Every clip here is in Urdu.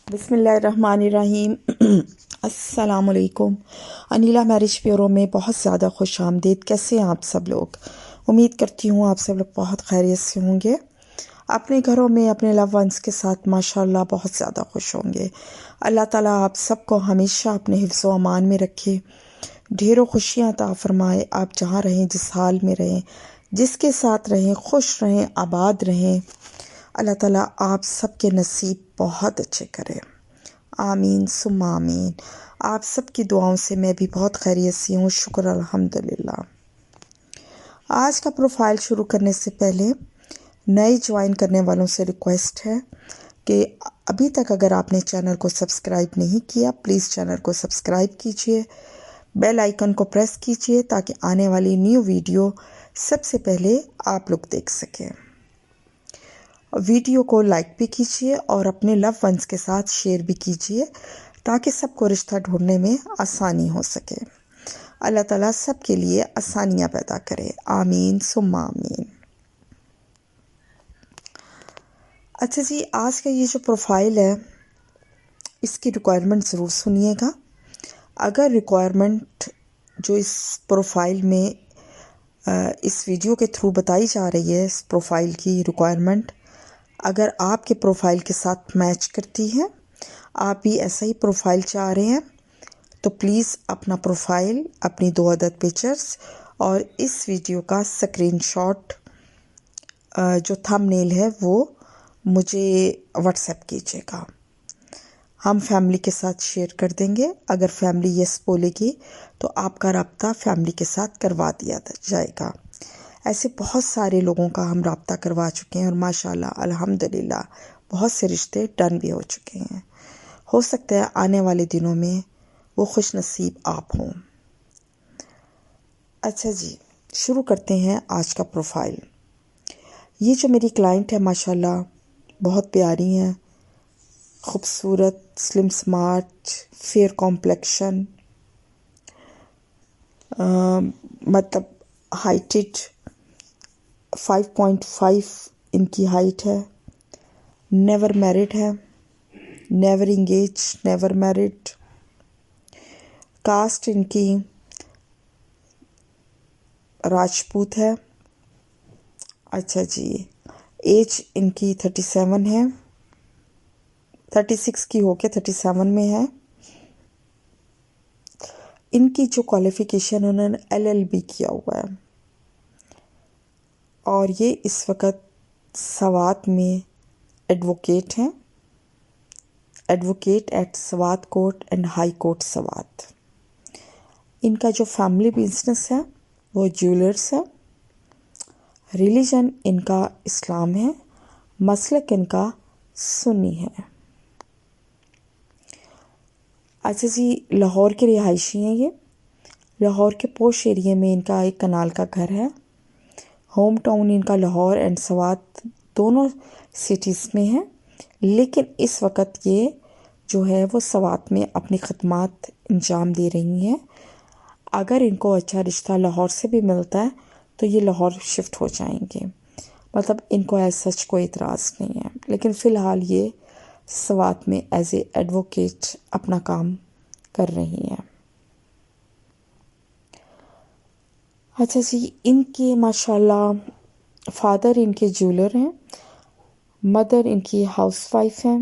بسم اللہ الرحمن الرحیم۔ السلام علیکم۔ انیلا میرج بیورو میں بہت زیادہ خوش آمدید۔ کیسے ہیں آپ سب لوگ؟ امید کرتی ہوں آپ سب لوگ بہت خیریت سے ہوں گے، اپنے گھروں میں اپنے لو ونس کے ساتھ ماشاءاللہ بہت زیادہ خوش ہوں گے۔ اللہ تعالیٰ آپ سب کو ہمیشہ اپنے حفظ و امان میں رکھے، ڈھیروں خوشیاں عطا فرمائے۔ آپ جہاں رہیں، جس حال میں رہیں، جس کے ساتھ رہیں، خوش رہیں، آباد رہیں، اللہ تعالیٰ آپ سب کے نصیب بہت اچھے کرے۔ آمین ثم آمین۔ آپ سب کی دعاؤں سے میں بھی بہت خیریت سے ہوں، شکر الحمدللہ۔ آج کا پروفائل شروع کرنے سے پہلے نئے جوائن کرنے والوں سے ریکویسٹ ہے کہ ابھی تک اگر آپ نے چینل کو سبسکرائب نہیں کیا، پلیز چینل کو سبسکرائب کیجئے، بیل آئیکن کو پریس کیجئے تاکہ آنے والی نیو ویڈیو سب سے پہلے آپ لوگ دیکھ سکیں۔ ویڈیو کو لائک بھی کیجیے اور اپنے لو ونس کے ساتھ شیئر بھی کیجیے تاکہ سب کو رشتہ ڈھونڈنے میں آسانی ہو سکے۔ اللہ تعالیٰ سب کے لیے آسانیاں پیدا کرے، آمین ثم آمین۔ اچھا جی، آج کا یہ جو پروفائل ہے اس کی ریکوائرمنٹ ضرور سنیے گا۔ اگر ریکوائرمنٹ جو اس پروفائل میں اس ویڈیو کے تھرو بتائی جا رہی ہے، اس پروفائل کی ریکوائرمنٹ اگر آپ کے پروفائل کے ساتھ میچ کرتی ہے، آپ بھی ایسا ہی پروفائل چاہ رہے ہیں، تو پلیز اپنا پروفائل، اپنی 2 عدد پکچرز اور اس ویڈیو کا اسکرین شاٹ جو تھم نیل ہے وہ مجھے واٹس ایپ کیجیے گا۔ ہم فیملی کے ساتھ شیئر کر دیں گے۔ اگر فیملی یس بولے گی تو آپ کا رابطہ فیملی کے ساتھ کروا دیا جائے گا۔ ایسے بہت سارے لوگوں کا ہم رابطہ کروا چکے ہیں اور ماشاءاللہ الحمدللہ بہت سے رشتے ڈن بھی ہو چکے ہیں۔ ہو سکتا ہے آنے والے دنوں میں وہ خوش نصیب آپ ہوں۔ اچھا جی، شروع کرتے ہیں آج کا پروفائل۔ یہ جو میری کلائنٹ ہے ماشاءاللہ بہت پیاری ہیں، خوبصورت، سلم سمارٹ، فیئر کمپلیکشن، مطلب ہائٹڈ 5.5 ان کی ہائٹ ہے، نیور میرڈ ہے، never engage, never married, caste ان کی راجپوت ہے۔ اچھا جی، ایج ان کی 37 ہے، 36 کی ہو کے 37 میں ہے۔ ان کی جو کوالیفیکیشن انہوں نے LLB کیا ہوا ہے اور یہ اس وقت سوات میں ایڈوکیٹ ہیں، advocate at Swat court and high court Swat. ان کا جو فیملی بزنس ہے وہ جیولرز ہے۔ ریلیجن ان کا اسلام ہے، مسلک ان کا سنی ہے۔ اچھا جی، لاہور کے رہائشی ہیں یہ۔ لاہور کے پوش ایریے میں ان کا ایک کنال کا گھر ہے۔ ہوم ٹاؤن ان کا لاہور اینڈ سوات دونوں سٹیز میں ہے، لیکن اس وقت یہ جو ہے وہ سوات میں اپنی خدمات انجام دے رہی ہیں۔ اگر ان کو اچھا رشتہ لاہور سے بھی ملتا ہے تو یہ لاہور شفٹ ہو جائیں گے، مطلب ان کو ایز سچ کوئی اعتراض نہیں ہے، لیکن فی الحال یہ سوات میں ایز اے ایڈوکیٹ اپنا کام کر رہی ہیں۔ اچھا جی، ان کے ماشاءاللہ فادر ان کے جیولر ہیں، مدر ان کی ہاؤس وائف ہیں۔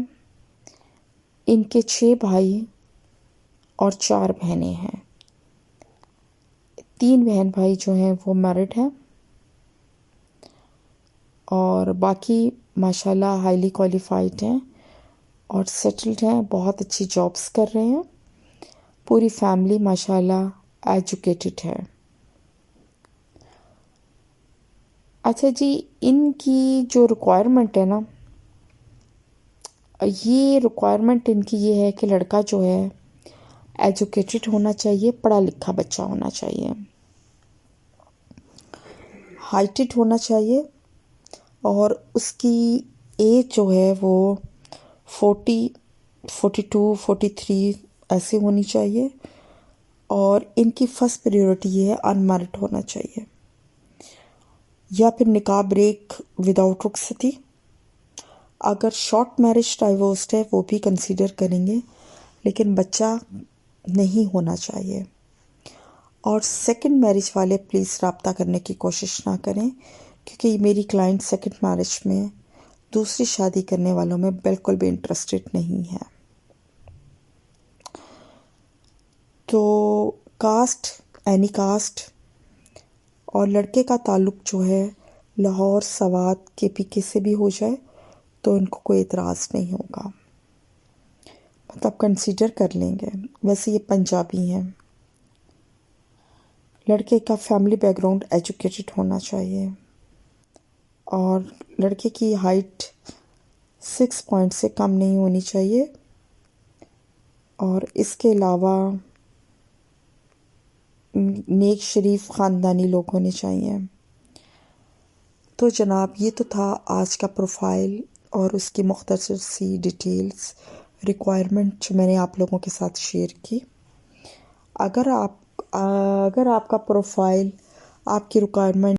ان کے 6 بھائی اور 4 بہنیں ہیں۔ 3 بہن بھائی جو ہیں وہ میرڈ ہیں اور باقی ماشاءاللہ ہائیلی کوالیفائڈ ہیں اور سیٹلڈ ہیں، بہت اچھی جابس کر رہے ہیں۔ پوری فیملی ماشاءاللہ ایجوکیٹڈ ہے۔ اچھا جی، ان کی جو ریکوائرمنٹ ہے نا، یہ ریکوائرمنٹ ان کی یہ ہے کہ لڑکا جو ہے ایجوکیٹڈ ہونا چاہیے، پڑھا لکھا بچہ ہونا چاہیے، ہائٹڈ ہونا چاہیے اور اس کی ایج جو ہے وہ 40، 42، 43 ایسے ہونی چاہیے، اور ان کی فرسٹ پریورٹی یہ ہے انمیرڈ ہونا چاہیے یا پھر نکاح بریک وداؤٹ رخصتی۔ اگر شارٹ میرج ڈائیورسڈ ہے وہ بھی کنسیڈر کریں گے، لیکن بچہ نہیں ہونا چاہیے. اور سیکنڈ میرج والے پلیز رابطہ کرنے کی کوشش نہ کریں، کیونکہ میری کلائنٹ سیکنڈ میرج میں دوسری شادی کرنے والوں میں بالکل بھی انٹرسٹڈ نہیں ہے. تو کاسٹ، اینی کاسٹ اور لڑکے کا تعلق جو ہے لاہور، سوات، کے پی کے سے بھی ہو جائے تو ان کو کوئی اعتراض نہیں ہوگا، مطلب کنسیڈر کر لیں گے. ویسے یہ پنجابی ہیں. لڑکے کا فیملی بیک گراؤنڈ ایجوکیٹڈ ہونا چاہیے، اور لڑکے کی ہائٹ 6 پوائنٹ سے کم نہیں ہونی چاہیے، اور اس کے علاوہ نیک شریف خاندانی لوگ ہونے چاہیے. تو جناب یہ تو تھا آج کا پروفائل اور اس کی مختصر سی ڈیٹیلز، ریکوائرمنٹ جو میں نے آپ لوگوں کے ساتھ شیئر کی. اگر آپ کا پروفائل آپ کی ریکوائرمنٹ